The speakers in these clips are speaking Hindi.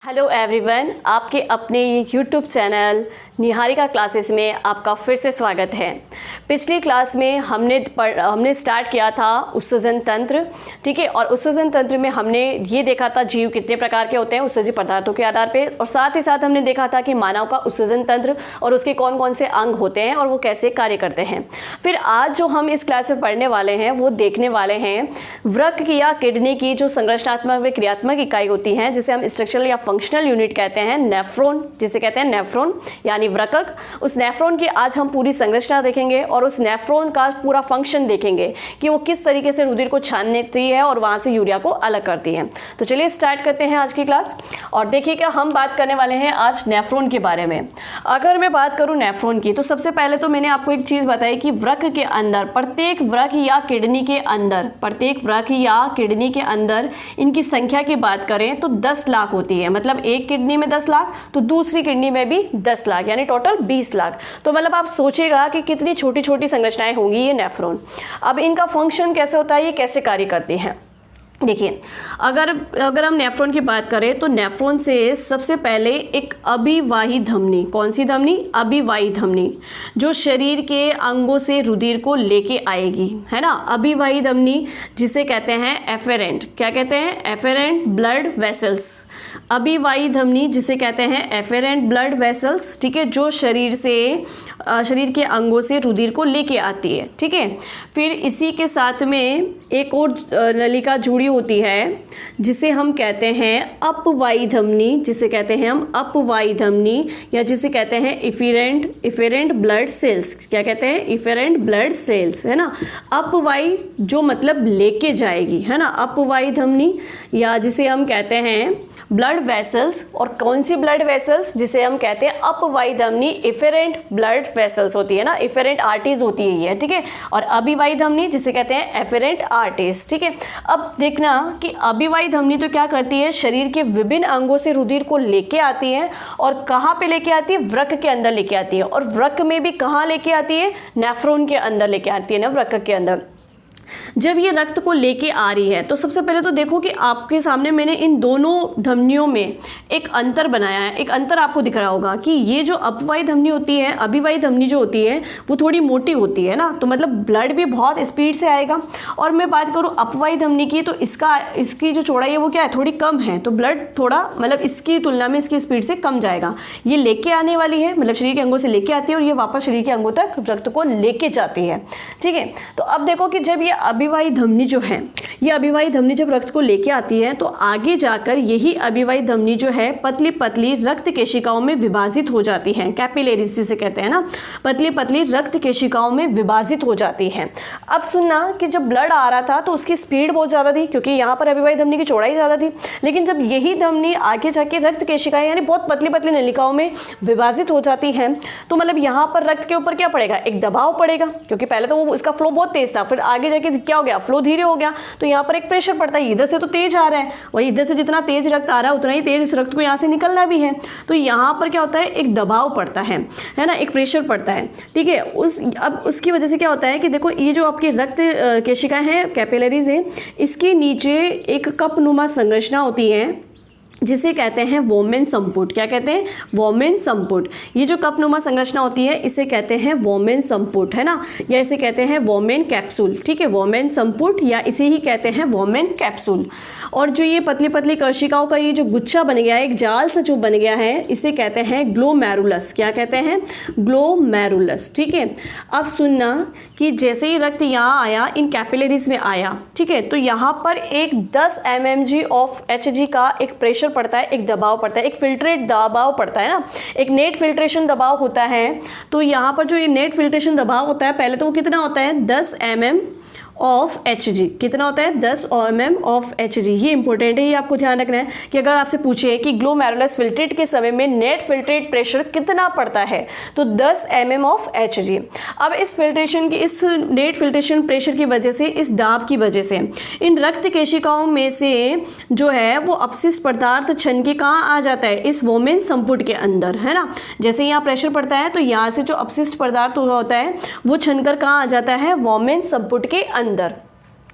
हेलो एवरीवन, आपके अपने यूट्यूब चैनल निहारिका क्लासेस में आपका फिर से स्वागत है। पिछली क्लास में हमने स्टार्ट किया था उत्सर्जन तंत्र, ठीक है। और उत्सर्जन तंत्र में हमने ये देखा था जीव कितने प्रकार के होते हैं उत्सर्जित पदार्थों के आधार पे, और साथ ही साथ हमने देखा था कि मानव का उत्सर्जन तंत्र और उसके कौन कौन से अंग होते हैं और वो कैसे कार्य करते हैं। फिर आज जो हम इस क्लास में पढ़ने वाले हैं वो देखने वाले हैं वृक्क की या किडनी की जो संरचनात्मक व क्रियात्मक इकाई होती हैं, जिसे हम स्ट्रक्चरल या फंक्शनल यूनिट कहते हैं, नेफ्रॉन जिसे कहते हैं नेफ्रॉन यानी वृक्क। उस नेफ्रॉन की आज हम पूरी संरचना देखेंगे और उस नेफ्रॉन का पूरा फंक्शन देखेंगे कि वो किस तरीके से रुधिर को छान लेती है और वहां से यूरिया को अलग करती है। तो चलिए स्टार्ट करते हैं आज की क्लास। और देखिएगा हम बात करने वाले हैं आज नेफ्रॉन के बारे में। अगर मैं बात करूं नेफ्रॉन की, तो सबसे पहले तो मैंने आपको एक चीज बताई कि वृक्क के अंदर, प्रत्येक वृक्क या किडनी के अंदर, प्रत्येक वृक्क या किडनी के अंदर इनकी संख्या की बात करें तो 10 लाख होती है। मतलब एक किडनी में 10 लाख तो दूसरी किडनी में भी 10 लाख, यानी टोटल 20 लाख। तो मतलब आप सोचिएगा कि कितनी छोटी छोटी संरचनाएं होंगी ये नेफ्रॉन। अब इनका फंक्शन कैसे होता है, ये कैसे कार्य करती हैं। देखिए, अगर हम नेफ्रॉन की बात करें तो नेफ्रॉन से सबसे पहले एक अभिवाही धमनी, कौन सी धमनी, अभिवाही धमनी, जो शरीर के अंगों से रुधिर को लेके आएगी, है ना। अभिवाही धमनी जिसे कहते हैं एफेरेंट, क्या कहते हैं, एफेरेंट ब्लड वेसल्स। अभिवाही धमनी जिसे कहते हैं एफेरेंट ब्लड वेसल्स, ठीक है, जो शरीर के अंगों से रुधिर को लेके आती है, ठीक है। फिर इसी के साथ में एक और नलिका जुड़ी होती है जिसे हम कहते हैं अपवाही धमनी, जिसे कहते हैं हम अपवाही धमनी, या जिसे कहते हैं इफेरेंट ब्लड सेल्स। क्या कहते हैं, इफेरेंट ब्लड सेल्स, है ना। अपवाही जो मतलब लेके जाएगी, है ना, अपवाही धमनी, या जिसे हम कहते हैं ब्लड वेसल्स। और कौन सी ब्लड वेसल्स, जिसे हम कहते हैं अपवाही धमनी, इफेरेंट ब्लड वेसल्स होती है ना, इफेरेंट आर्टरीज होती है ये, ठीक है। और अभिवाही धमनी जिसे कहते हैं एफेरेंट आर्टरीज, ठीक है। अब देखना कि अभिवाही धमनी तो क्या करती है, शरीर के विभिन्न अंगों से रुधिर को लेके आती है। और कहाँ पे लेके आती है, वृक्क के अंदर लेके आती है। और वृक्क में भी कहाँ लेके आती है, नेफ्रॉन के अंदर लेके आती है ना, वृक्क के अंदर। जब ये रक्त को लेके आ रही है तो सबसे पहले तो देखो कि आपके सामने मैंने इन दोनों धमनियों में एक अंतर बनाया है। एक अंतर आपको दिख रहा होगा कि ये जो अपवाही धमनी होती है, अभिवाही धमनी जो होती है वो थोड़ी मोटी होती है ना, तो मतलब ब्लड भी बहुत स्पीड से आएगा। और मैं बात करूँ अपवाही धमनी की तो इसकी जो चौड़ाई है वो क्या है, थोड़ी कम है, तो ब्लड थोड़ा मतलब इसकी तुलना में इसकी स्पीड से कम जाएगा। ये लेके आने वाली है, मतलब शरीर के अंगों से लेके आती है और ये वापस शरीर के अंगों तक रक्त को लेके जाती है, ठीक है। तो अब देखो कि जब ये अभिवाही धमनी जो है, ये अभिवाही धमनी जब रक्त को लेके आती है तो आगे जाकर यही अभिवाही धमनी जो है पतली पतली रक्त केशिकाओं में विभाजित हो जाती है, कैपिलरीज जिसे कहते हैं ना, पतली पतली रक्त केशिकाओं में विभाजित हो जाती है। अब सुनना कि जब ब्लड आ रहा था तो उसकी स्पीड बहुत ज़्यादा थी, क्योंकि यहाँ पर अभिवाही धमनी की चौड़ाई ज़्यादा थी। लेकिन जब यही धमनी आगे जाके रक्त केशिकाएं यानी बहुत पतली पतली नलिकाओं में विभाजित हो जाती है तो मतलब यहाँ पर रक्त के ऊपर क्या पड़ेगा, एक दबाव पड़ेगा, क्योंकि पहले तो वो इसका फ्लो बहुत तेज था, फिर आगे जाके क्या हो गया, फ्लो धीरे हो गया। तो यहाँ पर एक प्रेशर पड़ता है, इधर से तो तेज आ रहा है, वही इधर से जितना तेज रक्त आ रहा है उतना ही तेज इस रक्त को यहाँ से निकलना भी है। तो यहाँ पर क्या होता है, एक दबाव पड़ता है ना, एक प्रेशर पड़ता है, ठीक है। अब उसकी वजह से क्या होता है कि देखो ये जो आपकी रक्त केशिकाएं हैं, कैपिलरीज है, इसके नीचे एक कप नुमा संरचना होती है जिसे कहते हैं वोमेन संपुट। क्या कहते हैं, वोमेन संपुट। ये जो कपनुमा संरचना होती है इसे कहते हैं वोमेन संपुट, है ना, या इसे कहते हैं वोमेन कैप्सूल, ठीक है, वोमेन संपुट या इसे ही कहते हैं वोमेन कैप्सूल। और जो ये पतली पतली कोशिकाओं का ये जो गुच्छा बन गया है, एक जाल सा जो बन गया है, इसे कहते हैं ग्लोमेरुलस। क्या कहते हैं, ग्लोमेरुलस, ठीक है। अब सुनना कि जैसे ही रक्त यहाँ आया, इन कैपिलरीज में आया, ठीक है, तो यहाँ पर एक 10 mmg ऑफ Hg का एक प्रेशर पड़ता है, एक दबाव पड़ता है, एक फिल्ट्रेट दबाव पड़ता है ना, एक नेट फिल्ट्रेशन दबाव होता है। तो यहाँ पर जो ये नेट फिल्ट्रेशन दबाव होता है, पहले तो वो कितना होता है, 10 mm ऑफ Hg। कितना होता है, 10 mm ऑफ Hg। ये इंपॉर्टेंट है, ये आपको ध्यान रखना है कि अगर आपसे पूछे कि ग्लोमेरुलस फिल्ट्रेट के समय में नेट फिल्ट्रेट प्रेशर कितना पड़ता है तो 10 mm ऑफ Hg। अब इस नेट फिल्ट्रेशन प्रेशर की वजह से, इस दाब की वजह से इन रक्त केशिकाओं में से जो है वो अपशिष्ट पदार्थ छन के कहाँ आ जाता है, इस वोमेन संपुट के अंदर, है ना। जैसे यहाँ प्रेशर पड़ता है तो यहाँ से जो अपशिष्ट पदार्थ होता है वो छनकर कहाँ आ जाता है, वोमेन संपुट के अंदर।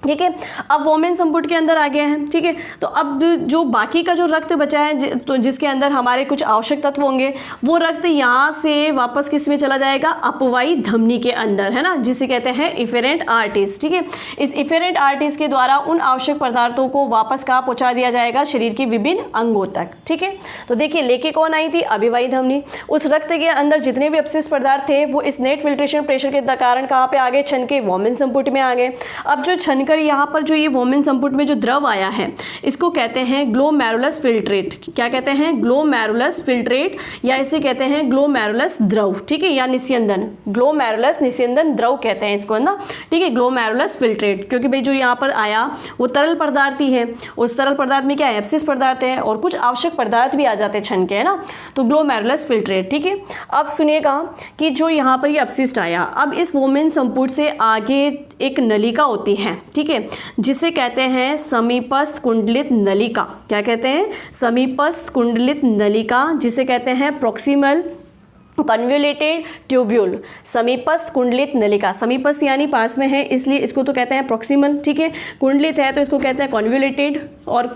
ठीक है। अब वोमेन संपुट के अंदर आ गया है, ठीक है। तो अब जो बाकी का जो रक्त बचा है तो जिसके अंदर हमारे कुछ आवश्यक तत्व होंगे, वो रक्त यहाँ से वापस किस में चला जाएगा, अपवायी धमनी के अंदर, है ना, जिसे कहते हैं इफेरेंट आर्टरीज, ठीक है। इस इफेरेंट आर्टरीज के द्वारा उन आवश्यक पदार्थों को वापस कहाँ पहुँचा दिया जाएगा, शरीर के विभिन्न अंगों तक, ठीक है। तो देखिए लेके कौन आई थी, अभिवाही धमनी। उस रक्त के अंदर जितने भी अपशिष्ट पदार्थ थे वो इस नेट फिल्ट्रेशन प्रेशर के कारण कहाँ पे आ गए, छन के वोमेन संपुट में आ गए। अब जो छनकर यहाँ पर जो ये वोमेन संपुट में जो द्रव आया है इसको कहते हैं ग्लोमेरुलस फिल्ट्रेट। क्या कहते हैं, ग्लोमेरुलस फिल्ट्रेट, या इसे कहते हैं ग्लोमेरुलस द्रव, ठीक है, या निस्यंदन, ग्लोमेरुलस निस्यंदन द्रव कहते हैं इसको, है ना, ठीक है, ग्लोमेरुलस फिल्ट्रेट। क्योंकि भाई जो यहाँ पर आया वो तरल पदार्थ ही है, उस तरल पदार्थ में क्या है, अपशिष्ट पदार्थ है और कुछ आवश्यक पदार्थ भी आ जाते हैं छन के, है ना, तो ग्लोमेरुलस फिल्ट्रेट, ठीक है। अब सुनिएगा कि जो यहाँ पर ये अपशिष्ट आया, अब इस वोमेन संपुट से आगे एक नलिका होती है, ठीक है, जिसे कहते हैं समीपस्थ कुंडलित नलिका। क्या कहते हैं, समीपस्थ कुंडलित नलिका, जिसे कहते हैं प्रॉक्सिमल कन्वोल्यूटेड ट्यूब्यूल। समीपस्थ कुंडलित नलिका, समीपस्थ यानी पास में है इसलिए इसको तो कहते हैं प्रॉक्सिमल, ठीक है, कुंडलित है तो इसको कहते हैं कन्वोल्यूटेड, और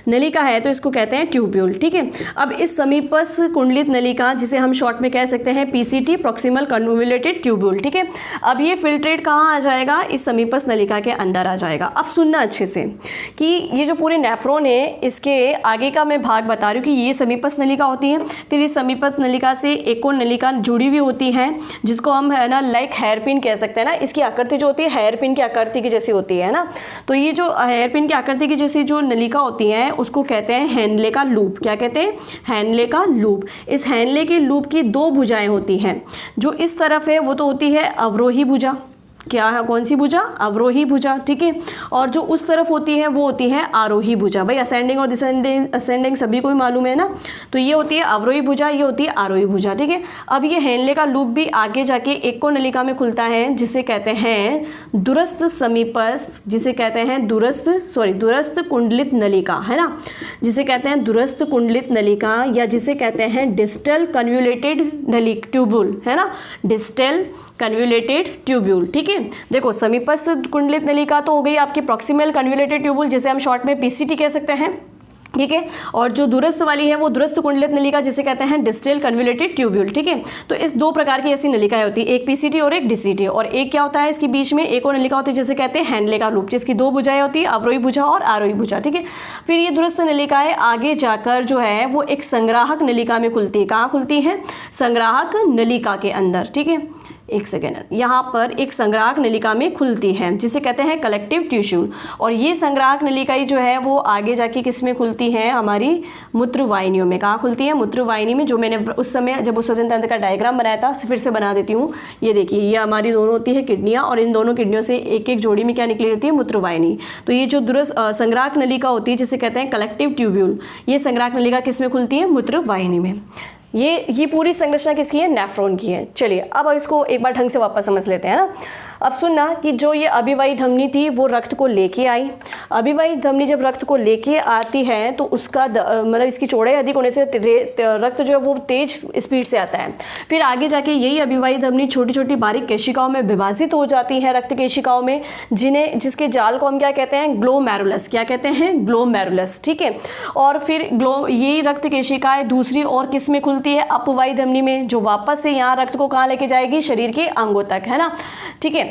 नलिका है तो इसको कहते हैं ट्यूब्यूल, ठीक है। अब इस समीपस्थ कुंडलित नलिका, जिसे हम शॉर्ट में कह सकते हैं पीसीटी, प्रॉक्सिमल कन्वोल्यूटेड ट्यूब्यूल, ठीक है। अब ये फिल्ट्रेट कहाँ आ जाएगा, इस समीपस्थ नलिका के अंदर आ जाएगा। अब सुनना अच्छे से कि ये जो पूरे नेफ्रॉन है इसके आगे का मैं भाग बता रही हूँ कि ये समीपस्थ नलिका होती है, फिर इस समीपस्थ नलिका से एक और नलिका जुड़ी हुई होती है जिसको हम, है ना, लाइक हेयर पिन कह सकते हैं ना। इसकी आकृति जो होती है हेयर पिन की आकृति की जैसी होती है ना, तो ये जो हेयर पिन की आकृति की जैसी जो नलिका होती है उसको कहते हैं हैनले का लूप। क्या कहते हैं, हैनले का लूप। इस हैनले के लूप की दो भुजाएं होती हैं, जो इस तरफ है वो तो होती है अवरोही भुजा। क्या है, कौन सी भुजा, अवरोही भुजा, ठीक है, और जो उस तरफ होती है वो होती है आरोही भुजा। भाई असेंडिंग और डिसेंडिंग सभी को ही मालूम है ना, तो ये होती है अवरोही भुजा, ये होती है आरोही भुजा, ठीक है। अब ये हैनले का लूप भी आगे जाके एक और नलिका में खुलता है जिसे कहते हैं दूरस्थ समीपस्थ, जिसे कहते हैं दूरस्थ कुंडलित नलिका, है ना, जिसे कहते हैं दूरस्थ कुंडलित नलिका, या जिसे कहते हैं डिस्टल कन्वोल्यूटेड ट्यूब्यूल, है ना, डिस्टल कन्वोल्यूटेड ट्यूब्यूल, ठीक है। देखो समीपस्थ कुंडलित नलिका तो हो गई आपकी प्रॉक्सिमल कन्वोल्यूटेड ट्यूब्यूल, जिसे हम शॉर्ट में पीसीटी कह सकते हैं, ठीक है, और जो दूरस्थ वाली है वो दूरस्थ कुंडलित नलिका, जिसे कहते हैं डिस्टल कन्वोल्यूटेड ट्यूब्यूल, ठीक है। तो इस दो प्रकार की ऐसी नलिकाएं होती है, एक पीसीटी और एक डीसीटी, और एक क्या होता है इसके बीच में एक और नलिका होती है जिसे कहते हैं हैनले का लूप, जिसकी दो भुजाएं होती है, अवरोही भुजा और आरोही भुजा, ठीक है। फिर ये दूरस्थ नलिकाएं आगे जाकर जो है वो एक संग्राहक नलिका में खुलती है। कहाँ खुलती है, संग्राहक नलिका के अंदर, ठीक है, एक सेकेंड, यहाँ पर एक संग्राहक नलिका में खुलती है जिसे कहते हैं कलेक्टिव टिश्यूल, और ये संग्राहक नलिका ही जो है वो आगे जाके किस में खुलती है, हमारी मूत्रवाहिनियों में। कहाँ खुलती है, मूत्रवाहिनी में, जो मैंने उस समय जब उत्सर्जन तंत्र का डायग्राम बनाया था फिर से बना देती हूँ। ये देखिए ये हमारी दोनों होती है किडनियाँ, और इन दोनों किडनियों से एक एक जोड़ी में क्या निकली रहती है, मूत्रवाहिनी। तो ये जो दूरस्थ संग्राहक नलिका होती है जिसे कहते हैं कलेक्टिव ट्यूब्यूल, ये संग्राहक नलिका किस में खुलती है, मूत्रवाहिनी में। ये पूरी संरचना किसकी है, नेफ्रॉन की है। चलिए अब इसको एक बार ढंग से वापस समझ लेते हैं ना। अब सुनना कि जो ये अभिवाही धमनी थी वो रक्त को लेके आई। अभिवाही धमनी जब रक्त को लेके आती है तो उसका मतलब इसकी चौड़ाई अधिक होने से रक्त जो है वो तेज स्पीड से आता है। फिर आगे जाके यही अभिवाही धमनी छोटी छोटी बारीक केशिकाओं में विभाजित हो जाती है, रक्त केशिकाओं में, जिसके जाल को हम क्या कहते हैं, ग्लोमेरुलस। क्या कहते हैं, ग्लोमेरुलस, ठीक है। और फिर यही रक्त केशिकाएं दूसरी और किस में खुलती है, अपवाही धमनी में, जो वापस से यहाँ रक्त को कहाँ लेके जाएगी, शरीर के अंगों तक, है ना, ठीक है।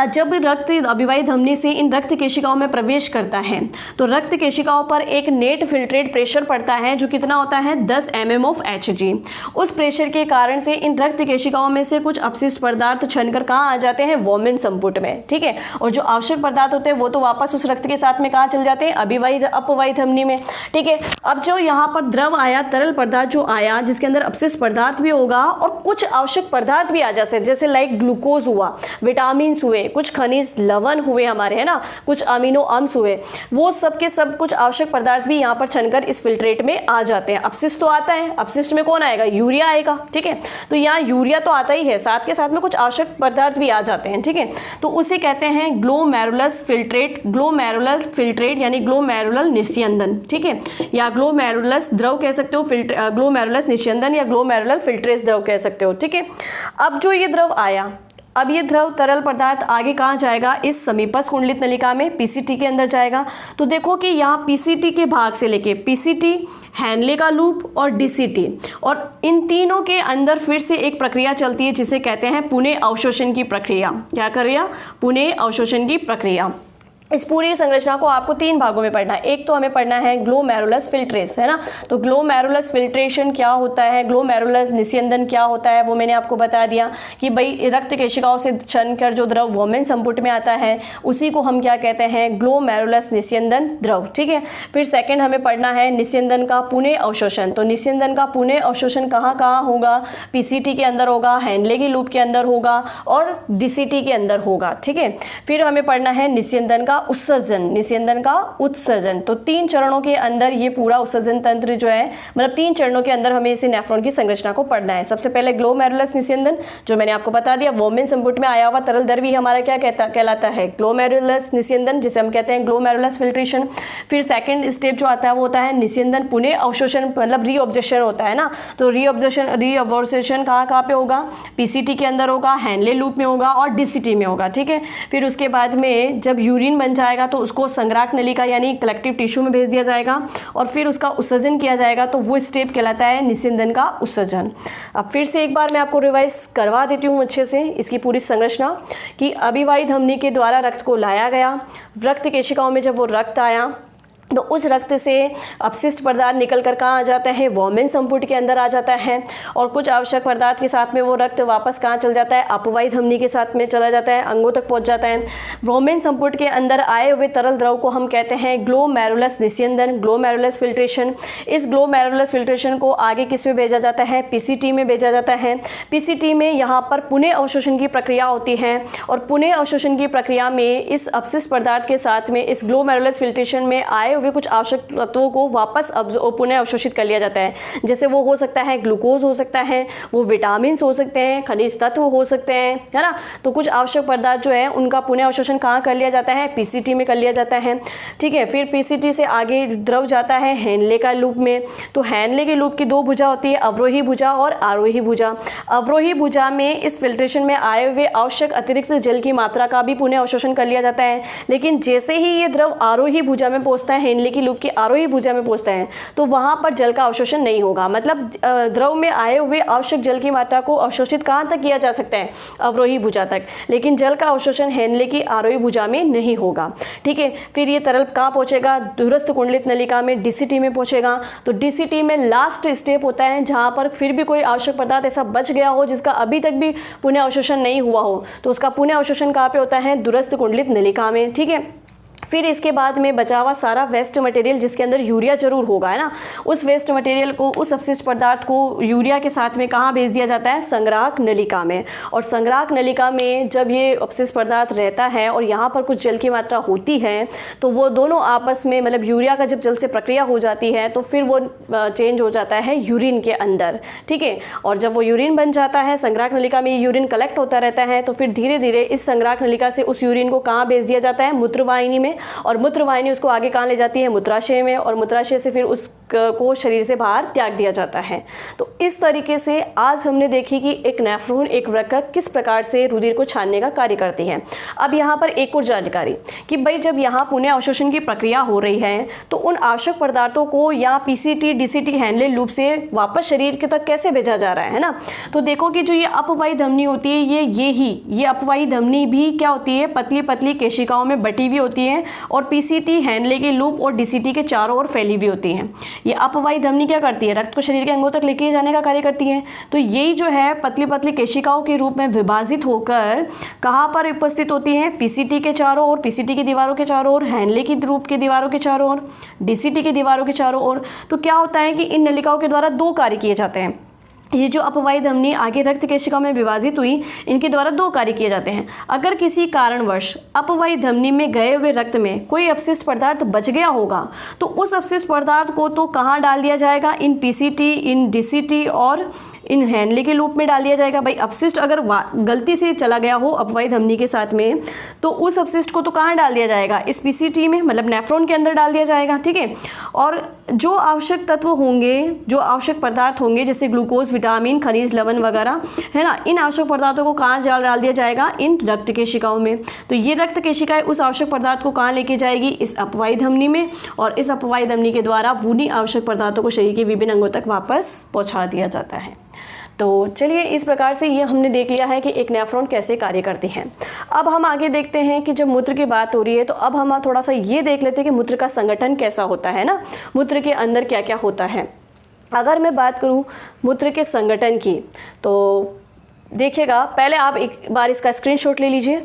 जब रक्त अभिवाही धमनी से इन रक्त केशिकाओं में प्रवेश करता है तो रक्त केशिकाओं पर एक नेट फिल्ट्रेट प्रेशर पड़ता है जो कितना होता है 10 mm of Hg। उस प्रेशर के कारण से इन रक्त केशिकाओं में से कुछ अपशिष्ट पदार्थ छनकर कहाँ आ जाते हैं, वोमेन संपुट में, ठीक है। और जो आवश्यक पदार्थ होते हैं वो तो वापस उस रक्त के साथ में कहाँ चल जाते हैं, अपवाही धमनी में, ठीक है। अब जो यहाँ पर द्रव आया, तरल पदार्थ जो आया जिसके अंदर अपशिष्ट पदार्थ भी होगा और कुछ आवश्यक पदार्थ भी आ जाते हैं, जैसे लाइक ग्लूकोज हुआ, विटामिन हुए, कुछ खनिज लवण हुए हमारे, है ना, कुछ अमीनो अम्ल हुए, वो सब के सब कुछ आवश्यक पदार्थ भी यहाँ पर छनकर इस फिल्ट्रेट में आ जाते हैं। अपशिष्ट तो आता है, अपशिष्ट में कौन आएगा, यूरिया आएगा, ठीक है। तो यहाँ यूरिया तो आता ही है, साथ के साथ में कुछ आवश्यक पदार्थ भी आ जाते हैं, ठीक है। तो उसे कहते हैं ग्लोमेरुलस फिल्ट्रेट, ग्लोमेरुलर फिल्ट्रेट यानी ग्लोमेरुलर निस्यंदन, ठीक है, या ग्लोमेरुलस द्रव कह सकते हो, ग्लोमेरुलस निस्यंदन या ग्लोमेरुलर फिल्ट्रेस द्रव कह सकते हो, ठीक है। अब जो ये द्रव आया अब ये द्रव तरल पदार्थ आगे कहाँ जाएगा, इस समीपस्थ कुंडलित नलिका में पीसीटी के अंदर जाएगा। तो देखो कि यहाँ पीसीटी के भाग से लेके पीसीटी, हैनले का लूप और डीसीटी, और इन तीनों के अंदर फिर से एक प्रक्रिया चलती है जिसे कहते हैं पुनः अवशोषण की प्रक्रिया। क्या प्रक्रिया? पुनः अवशोषण की प्रक्रिया। इस पूरी संरचना को आपको 3 भागों में पढ़ना है। एक तो हमें पढ़ना है ग्लोमेरुलस फिल्ट्रेस, है ना। तो ग्लोमेरुलस फिल्ट्रेशन क्या होता है, ग्लोमेरुलस निस्यंदन क्या होता है, वो मैंने आपको बता दिया कि भाई रक्त केशिकाओं से छनकर जो द्रव वोमेन संपुट में आता है उसी को हम क्या कहते हैं, ग्लोमेरुलस निस्यंदन द्रव। ठीक है। फिर सेकंड हमें पढ़ना है निस्यंदन का पुनः अवशोषण। तो निस्यंदन का पुनः अवशोषण कहाँ कहाँ होगा, पीसीटी के अंदर होगा, हैनले की लूप के अंदर होगा और डीसीटी के अंदर होगा। ठीक है। फिर हमें पढ़ना है निस्यंदन उत्सर्जन, निस्यंदन का उत्सर्जन। तो 3 चरणों के अंदर ये पूरा उत्सर्जन तंत्र जो है, मतलब 3 चरणों के अंदर हमें इसे नेफ्रॉन की संरचना को पढ़ना है। सबसे पहले ग्लोमेरुलस निस्यंदन, जो मैंने आपको बता दिया, वोमेन संपुट में आया हुआ तरल द्रव्य हमारा क्या कहलाता है, ग्लोमेरुलस निस्यंदन, जिसे हम कहते हैं ग्लोमेरुलस फिल्ट्रेशन। फिर सेकंड स्टेप जो आता है वो होता है निस्यंदन पुनः अवशोषण, मतलब रीऑब्जर्प्शन होता है ना। तो रीऑब्जर्प्शन कहाँ पे होगा, पीसीटी के अंदर होगा, हैनले लूप में होगा और डीसीटी में होगा। ठीक है। फिर उसके बाद में जब यूरिन बन जाएगा तो उसको संग्राहक नलिका यानी कलेक्टिव टिश्यू में भेज दिया जाएगा और फिर उसका उत्सर्जन किया जाएगा। तो वो स्टेप कहलाता है निस्यंदन का उत्सर्जन। अब फिर से एक बार मैं आपको रिवाइज करवा देती हूँ अच्छे से इसकी पूरी संरचना, कि अभिवाही धमनी के द्वारा रक्त को लाया गया, रक्त केशिकाओं में जब वो रक्त आया तो उस रक्त से अपशिष्ट पदार्थ निकल कर कहाँ आ जाता है, वोमेन संपुट के अंदर आ जाता है और कुछ आवश्यक पदार्थ के साथ में वो रक्त वापस कहाँ चल जाता है, अपवाही धमनी के साथ में चला जाता है, अंगों तक पहुँच जाता है। वोमेन संपुट के अंदर आए हुए तरल द्रव को हम कहते हैं ग्लोमेरुलस निस्यंदन, ग्लोमेरुलस फिल्ट्रेशन। इस ग्लोमेरुलस फिल्ट्रेशन को आगे किस में भेजा जाता है, पीसीटी में भेजा जाता है। पीसीटी में यहाँ पर पुनः अवशोषण की प्रक्रिया होती है और पुनः अवशोषण की प्रक्रिया में इस अपशिष्ट पदार्थ के साथ में इस ग्लोमेरुलस फिल्ट्रेशन में आए हुए कुछ आवश्यक तत्वों को वापस पुनः अवशोषित कर लिया जाता है। जैसे वो हो सकता है ग्लूकोज हो सकता है, वो विटामिन हो सकते हैं, खनिज तत्व हो सकते हैं, है ना। तो कुछ आवश्यक पदार्थ जो है उनका पुनः अवशोषण कहाँ कर लिया जाता है, पीसीटी में कर लिया जाता है। ठीक है। फिर पीसीटी से आगे द्रव जाता है हैनले का लूप में। तो हैनले के लूप की 2 भुजा होती है, अवरोही भुजा और आरोही भुजा। अवरोही भुजा में इस फिल्ट्रेशन में आए हुए आवश्यक अतिरिक्त जल की मात्रा का भी पुनः अवशोषण कर लिया जाता है। लेकिन जैसे ही ये द्रव आरोही भुजा में पहुंचता है, हैनले की लूप की आरोही भुजा में पहुंचता है, तो वहां पर जल का अवशोषण नहीं होगा। मतलब द्रव में आए हुए आवश्यक जल की मात्रा को अवशोषित कहां तक किया जा सकता है, अवरोही भुजा तक, लेकिन जल का अवशोषण हैनले की आरोही भुजा में नहीं होगा। ठीक है। फिर ये तरल कहाँ पहुंचेगा, दूरस्थ कुंडलित नलिका में डीसीटी में पहुंचेगा। तो डीसीटी में लास्ट स्टेप होता है जहां पर फिर भी कोई आवश्यक पदार्थ ऐसा बच गया हो जिसका अभी तक भी पुनः अवशोषण नहीं हुआ हो, तो उसका पुनः अवशोषण कहाँ पे होता है, दूरस्थ कुंडलित नलिका में। ठीक है। फिर इसके बाद में बचा हुआ सारा वेस्ट मटेरियल जिसके अंदर यूरिया जरूर होगा, है ना, उस वेस्ट मटेरियल को, उस अपशिष्ट पदार्थ को यूरिया के साथ में कहाँ भेज दिया जाता है, संग्राहक नलिका में। और संग्राहक नलिका में जब ये अपशिष्ट पदार्थ रहता है और यहाँ पर कुछ जल की मात्रा होती है तो वो दोनों आपस में, मतलब यूरिया का जब जल से प्रक्रिया हो जाती है तो फिर वो चेंज हो जाता है यूरिन के अंदर। ठीक है। और जब वो यूरिन बन जाता है, संग्राहक नलिका में यूरिन कलेक्ट होता रहता है, तो फिर धीरे धीरे इस संग्राहक नलिका से उस यूरिन को कहाँ भेज दिया जाता है, मूत्रवाहिनी में। और मूत्रवाहिनी उसको आगे कहाँ ले जाती है, मूत्राशय में, और मूत्राशय से फिर उसको शरीर से बाहर त्याग दिया जाता है। तो इस तरीके से आज हमने देखी कि एक नेफ्रॉन, एक वृक्क किस प्रकार से रुधिर को छानने का कार्य करती है। अब यहाँ पर एक और जानकारी कि भाई जब यहाँ पुनः अवशोषण की प्रक्रिया हो रही है तो उन आवश्यक पदार्थों को यहाँ पीसीटी, डीसीटी, हैनले लूप से वापस शरीर के तक कैसे भेजा जा रहा है ना। तो देखो कि जो ये अपवाही धमनी होती है, ये अपवाही धमनी भी क्या होती है, पतली पतली केशिकाओं में बटी हुई होती है और पीसीटी, हैनले के लूप और डीसीटी के चारों ओर फैली हुई होती हैं। ये अपवाही धमनी क्या करती है, रक्त को शरीर के अंगों तक लेके जाने का कार्य करती है। तो यही जो है पतली पतली केशिकाओं के रूप में विभाजित होकर कहाँ पर उपस्थित होती हैं, पीसीटी के चारों ओर, पीसीटी की दीवारों के चारों ओर, हैनले की रूप की दीवारों के चारों ओर, डीसीटी की दीवारों के चारों ओर। तो क्या होता है कि इन नलिकाओं के द्वारा 2 कार्य किए जाते हैं। ये जो अपवाही धमनी आगे रक्त केशिका में विभाजित हुई, इनके द्वारा 2 कार्य किए जाते हैं। अगर किसी कारणवश अपवाही धमनी में गए हुए रक्त में कोई अपशिष्ट पदार्थ बच गया होगा तो उस अपशिष्ट पदार्थ को तो कहाँ डाल दिया जाएगा, इन पीसीटी, इन डीसीटी और इन हैनले के लूप में डाल दिया जाएगा। भाई अपशिष्ट अगर गलती से चला गया हो अपवाही धमनी के साथ में तो उस अपशिष्ट को तो कहाँ डाल दिया जाएगा, इस पीसीटी में, मतलब नेफ्रॉन के अंदर डाल दिया जाएगा। ठीक है। और जो आवश्यक तत्व होंगे, जो आवश्यक पदार्थ होंगे, जैसे ग्लूकोज, विटामिन, खनिज, लवण वगैरह, है ना, इन आवश्यक पदार्थों को कहाँ डाल दिया जाएगा? इन रक्त केशिकाओं में। तो ये रक्त केशिकाएं उस आवश्यक पदार्थ को कहाँ लेके जाएगी? इस अपवाही धमनी में, और इस अपवाही धमनी के द्वारा उन्हीं आवश्यक पदार्थों को शरीर के विभिन्न अंगों तक वापस पहुँचा दिया जाता है। तो चलिए, इस प्रकार से ये हमने देख लिया है कि एक नेफ्रॉन कैसे कार्य करती है। अब हम आगे देखते हैं कि जब मूत्र की बात हो रही है तो अब हम थोड़ा सा ये देख लेते हैं कि मूत्र का संगठन कैसा होता है ना, मूत्र के अंदर क्या क्या होता है। अगर मैं बात करूँ मूत्र के संगठन की तो देखिएगा, पहले आप एक बार इसका स्क्रीनशॉट ले लीजिए।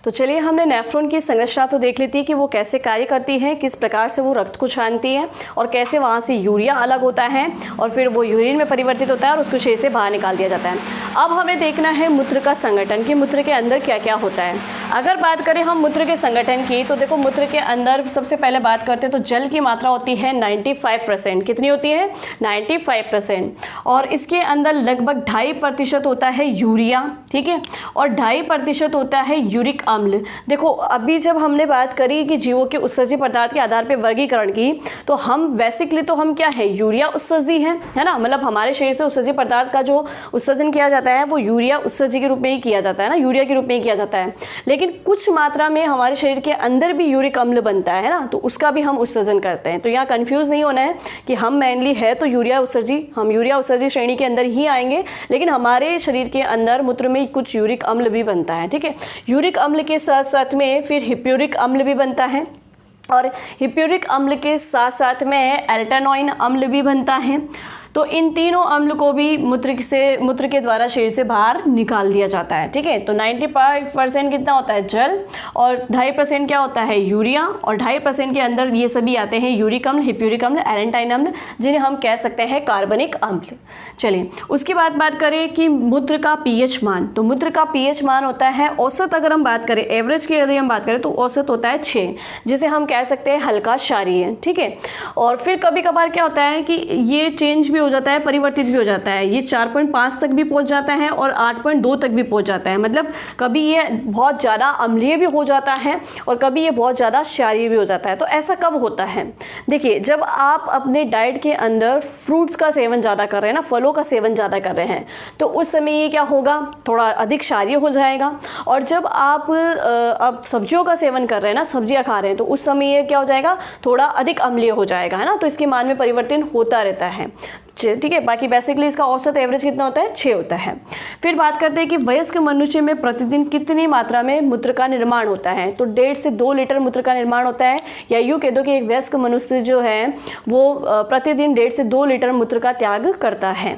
तो चलिए, हमने नेफ्रॉन की संरचना तो देख लेती है कि वो कैसे कार्य करती है, किस प्रकार से वो रक्त को छानती है और कैसे वहाँ से यूरिया अलग होता है और फिर वो यूरिन में परिवर्तित होता है और उसको शरीर से बाहर निकाल दिया जाता है। अब हमें देखना है मूत्र का संगठन कि मूत्र के अंदर क्या क्या होता है। अगर बात करें हम मूत्र के संगठन की तो देखो, मूत्र के अंदर सबसे पहले बात करते हैं तो जल की मात्रा होती है 95%। कितनी होती है? 95%। और इसके अंदर लगभग 2.5% होता है यूरिया, ठीक है, और 2.5% होता है यूरिक अम्ल। देखो, अभी जब हमने बात करी कि जीवों के उत्सर्जी पदार्थ के आधार पर वर्गीकरण की, तो हम बेसिकली तो हम क्या है? यूरिया उत्सर्जी है ना, मतलब हमारे शरीर से उत्सर्जी पदार्थ का जो उत्सर्जन किया जाता है वो यूरिया उत्सर्जी के रूप में ही किया जाता है ना, यूरिया के रूप में ही किया जाता है। लेकिन कुछ मात्रा में हमारे शरीर के अंदर भी यूरिक अम्ल बनता है ना, तो उसका भी हम उत्सर्जन करते हैं। तो यहाँ कंफ्यूज नहीं होना है कि हम मेनली है तो यूरिया उत्सर्जी श्रेणी के अंदर ही आएंगे, लेकिन हमारे शरीर के अंदर मूत्र में कुछ यूरिक अम्ल भी बनता है, ठीक है। यूरिक अम्ल के साथ साथ में फिर हिप्यूरिक अम्ल भी बनता है, और हिप्यूरिक अम्ल के साथ साथ में एल्टानोइन अम्ल भी बनता है। तो इन तीनों अम्ल को भी मूत्र के द्वारा शरीर से बाहर निकाल दिया जाता है, ठीक है। तो 95% कितना होता है? जल, और 2.5% क्या होता है? यूरिया, और 2.5% के अंदर ये सभी आते हैं यूरिक अम्ल, हिप्यूरिक अम्ल, एल्टाइन अम्ल, जिन्हें हम कह सकते हैं कार्बनिक अम्ल। चलिए, उसके बाद बात करें कि मूत्र का पीएच मान। तो मूत्र का पीएच मान होता है औसत, अगर हम बात करें एवरेज की यदि हम बात करें तो औसत होता है 6, जिसे हम कह सकते हैं हल्का क्षारीय, ठीक है। और फिर कभी कभार क्या होता है कि ये चेंज भी हो जाता है, परिवर्तित भी हो जाता है, ये 4.5 तक भी पहुंच जाता है और 8.2 तक भी पहुंच जाता है। मतलब कभी ये बहुत ज़्यादा अम्लीय भी हो जाता है और कभी ये बहुत ज़्यादा क्षारीय भी हो जाता है। तो ऐसा कब होता है? देखिए, जब आप अपने डाइट के अंदर फ्रूट्स का सेवन ज़्यादा कर रहे हैं ना, फलों का सेवन ज़्यादा कर रहे हैं, तो उस समय ये क्या होगा? थोड़ा अधिक क्षारीय हो जाएगा। और जब आप अब सब्जियों का सेवन कर रहे हैं ना, सब्जियाँ खा रहे हैं, तो उस समय ये क्या हो जाएगा? थोड़ा अधिक अम्लीय हो जाएगा, है ना। तो इसके मान में परिवर्तन होता रहता है, ठीक है। बाकी बेसिकली इसका औसत एवरेज कितना होता है? 6 होता है। फिर बात करते हैं कि वयस्क मनुष्य में प्रतिदिन कितनी मात्रा में मूत्र का निर्माण होता है। तो 1.5 से 2 लीटर मूत्र का निर्माण होता है, या यूँ कह दो कि एक वयस्क मनुष्य जो है वो प्रतिदिन 1.5 से 2 लीटर मूत्र का त्याग करता है।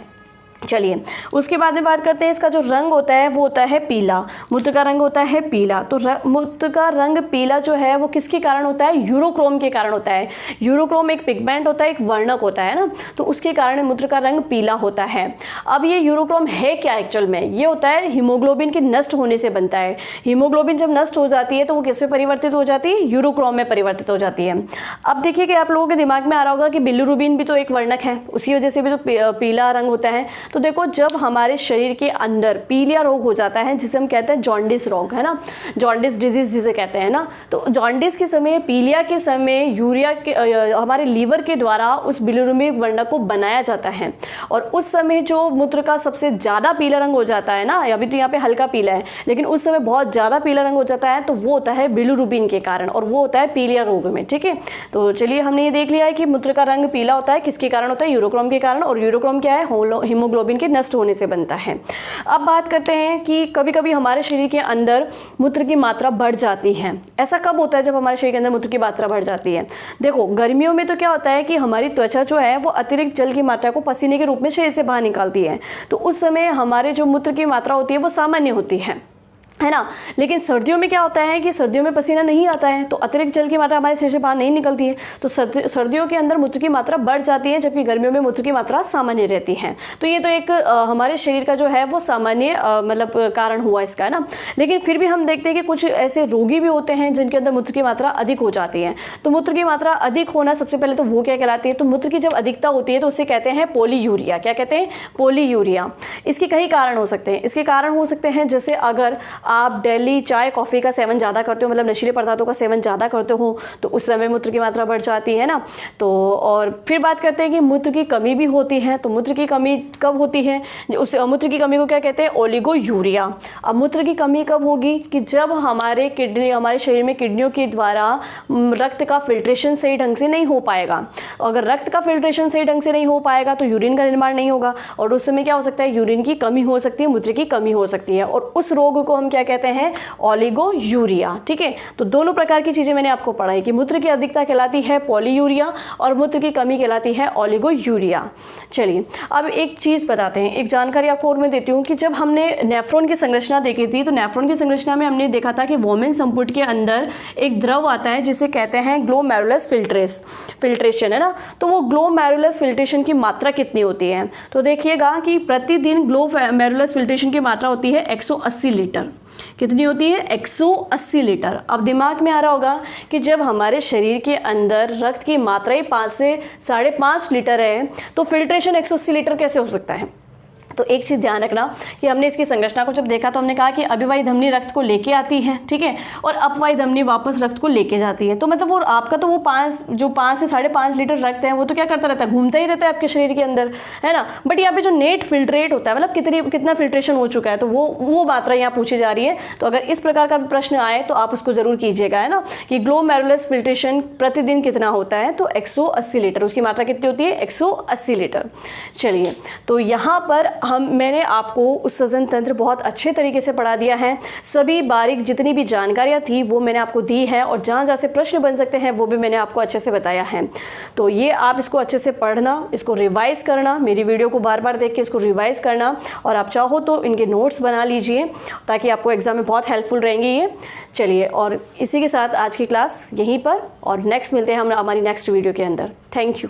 चलिए, उसके बाद में बात करते हैं इसका जो रंग होता है वो होता है पीला। मूत्र का रंग होता है पीला। तो मूत्र का रंग पीला जो है वो किसके कारण होता है? यूरोक्रोम के कारण होता है। यूरोक्रोम एक पिगमेंट होता है, एक वर्णक होता है ना, तो उसके कारण मूत्र का रंग पीला होता है। अब ये यूरोक्रोम है क्या एक्चुअल में? ये होता है हीमोग्लोबिन के नष्ट होने से बनता है। हीमोग्लोबिन जब नष्ट हो जाती है तो वो किसमें परिवर्तित हो जाती है? यूरोक्रोम में परिवर्तित हो जाती है। अब देखिए कि आप लोगों के दिमाग में आ रहा होगा कि बिलिरुबिन भी तो एक वर्णक है, उसी वजह से भी तो पीला रंग होता है। तो देखो, जब हमारे शरीर के अंदर पीलिया रोग हो जाता है, जिसे हम कहते हैं जॉन्डिस रोग, है ना, जॉन्डिस डिजीज जिसे कहते हैं ना, तो जॉन्डिस के समय, पीलिया के समय यूरिया के हमारे लीवर के द्वारा उस बिलिरुबिन वर्णक को बनाया जाता है, और उस समय जो मूत्र का सबसे ज़्यादा पीला रंग हो जाता है ना, अभी तो यहाँ पे हल्का पीला है, लेकिन उस समय बहुत ज़्यादा पीला रंग हो जाता है, तो वो होता है बिलिरुबिन के कारण, और वो होता है पीलिया रोग में, ठीक है। तो चलिए, हमने ये देख लिया है कि मूत्र का रंग पीला होता है, किसके कारण होता है? यूरोक्रोम के कारण, और यूरोक्रोम क्या है? हीमोग्लोबिन के नष्ट होने से बनता है। अब बात करते हैं कि कभी कभी हमारे शरीर के अंदर मूत्र की मात्रा बढ़ जाती है। ऐसा कब होता है जब हमारे शरीर के अंदर मूत्र की मात्रा बढ़ जाती है? देखो, गर्मियों में तो क्या होता है कि हमारी त्वचा जो है वो अतिरिक्त जल की मात्रा को पसीने के रूप में शरीर से बाहर निकालती है, तो उस समय हमारे जो मूत्र की मात्रा होती है वो सामान्य होती है ना। लेकिन सर्दियों में क्या होता है कि सर्दियों में पसीना नहीं आता है, तो अतिरिक्त जल की मात्रा हमारे शरीर से बाहर नहीं निकलती है, तो सर्दियों के अंदर मूत्र की मात्रा बढ़ जाती है, जबकि गर्मियों में मूत्र की मात्रा सामान्य रहती है। तो ये तो एक हमारे शरीर का जो है वो सामान्य मतलब कारण हुआ इसका, ना। लेकिन फिर भी हम देखते हैं कि कुछ ऐसे रोगी भी होते हैं जिनके अंदर मूत्र की मात्रा अधिक हो जाती है। तो मूत्र की मात्रा अधिक होना, सबसे पहले तो वो क्या कहलाती है? तो मूत्र की जब अधिकता होती है तो उसे कहते हैं पॉलीयूरिया। क्या कहते हैं? पॉलीयूरिया। इसके कई कारण हो सकते हैं। इसके कारण हो सकते हैं जैसे अगर आप डेली चाय कॉफ़ी का सेवन ज़्यादा करते हो, मतलब नशीले पदार्थों का सेवन ज़्यादा करते हो, तो उस समय मूत्र की मात्रा बढ़ जाती है ना। तो और फिर बात करते हैं कि मूत्र की कमी भी होती है। तो मूत्र की कमी कब होती है? उस मूत्र की कमी को क्या कहते हैं? ओलिगोयूरिया। अब मूत्र की कमी कब होगी? कि जब हमारे शरीर में किडनियों के द्वारा रक्त का फिल्ट्रेशन सही ढंग से नहीं हो पाएगा। अगर रक्त का फिल्ट्रेशन सही ढंग से नहीं हो पाएगा तो यूरिन का निर्माण नहीं होगा, और उस समय क्या हो सकता है? यूरिन की कमी हो सकती है, मूत्र की कमी हो सकती है, और उस रोग को हम क्या कहते हैं? ओलिगोयूरिया। ठीक है, तो दोनों प्रकार की चीज़ें मैंने आपको पढ़ाई कि मूत्र की अधिकता कहलाती है पॉलीयूरिया और मूत्र की कमी कहलाती है ओलिगोयूरिया। चलिए अब एक चीज़ बताते हैं, एक जानकारी आपको और मैं देती हूँ कि जब हमने नेफ्रॉन की संरचना देखी थी, तो नेफ्रॉन की संरचना में हमने देखा था कि वोमेन संपुट के अंदर एक द्रव आता है जिसे कहते हैं ग्लोमेरुलस फिल्ट्रेशन, है ना। तो वो ग्लोमेरुलस फिल्ट्रेशन की मात्रा कितनी होती है? तो देखिएगा कि प्रतिदिन ग्लोमेरुलस फिल्ट्रेशन की मात्रा होती है 180 लीटर। कितनी होती है? 180 लीटर। अब दिमाग में आ रहा होगा कि जब हमारे शरीर के अंदर रक्त की मात्रा ही 5 से 5.5 लीटर है, तो फिल्ट्रेशन 180 लीटर कैसे हो सकता है? तो एक चीज़ ध्यान रखना कि हमने इसकी संरचना को जब देखा तो हमने कहा कि अभिवाही धमनी रक्त को लेके आती है, ठीक है, और अपवाही धमनी वापस रक्त को लेके जाती है। तो मतलब वो आपका तो वो 5 से 5.5 लीटर रक्त है वो तो क्या करता रहता है? घूमता ही रहता है आपके शरीर के अंदर, है ना। बट यहाँ पे जो नेट फिल्ट्रेट होता है, मतलब कितना फिल्ट्रेशन हो चुका है, तो वो मात्रा यहाँ पूछी जा रही है। तो अगर इस प्रकार का भी प्रश्न आए तो आप उसको जरूर कीजिएगा, है ना, कि ग्लोमेरुलस फिल्ट्रेशन प्रतिदिन कितना होता है? तो 180 लीटर। उसकी मात्रा कितनी होती है? 180 लीटर। चलिए, तो यहाँ पर मैंने आपको उत्सर्जन तंत्र बहुत अच्छे तरीके से पढ़ा दिया है। सभी बारीक जितनी भी जानकारियाँ थी वो मैंने आपको दी है, और जहाँ जहाँ से प्रश्न बन सकते हैं वो भी मैंने आपको अच्छे से बताया है। तो ये आप इसको अच्छे से पढ़ना, इसको रिवाइज़ करना, मेरी वीडियो को बार बार देख के इसको रिवाइज़ करना, और आप चाहो तो इनके नोट्स बना लीजिए ताकि आपको एग्ज़ाम में बहुत हेल्पफुल रहेंगे ये। चलिए, और इसी के साथ आज की क्लास यहीं पर, और नेक्स्ट मिलते हैं हम हमारी नेक्स्ट वीडियो के अंदर। Thank you.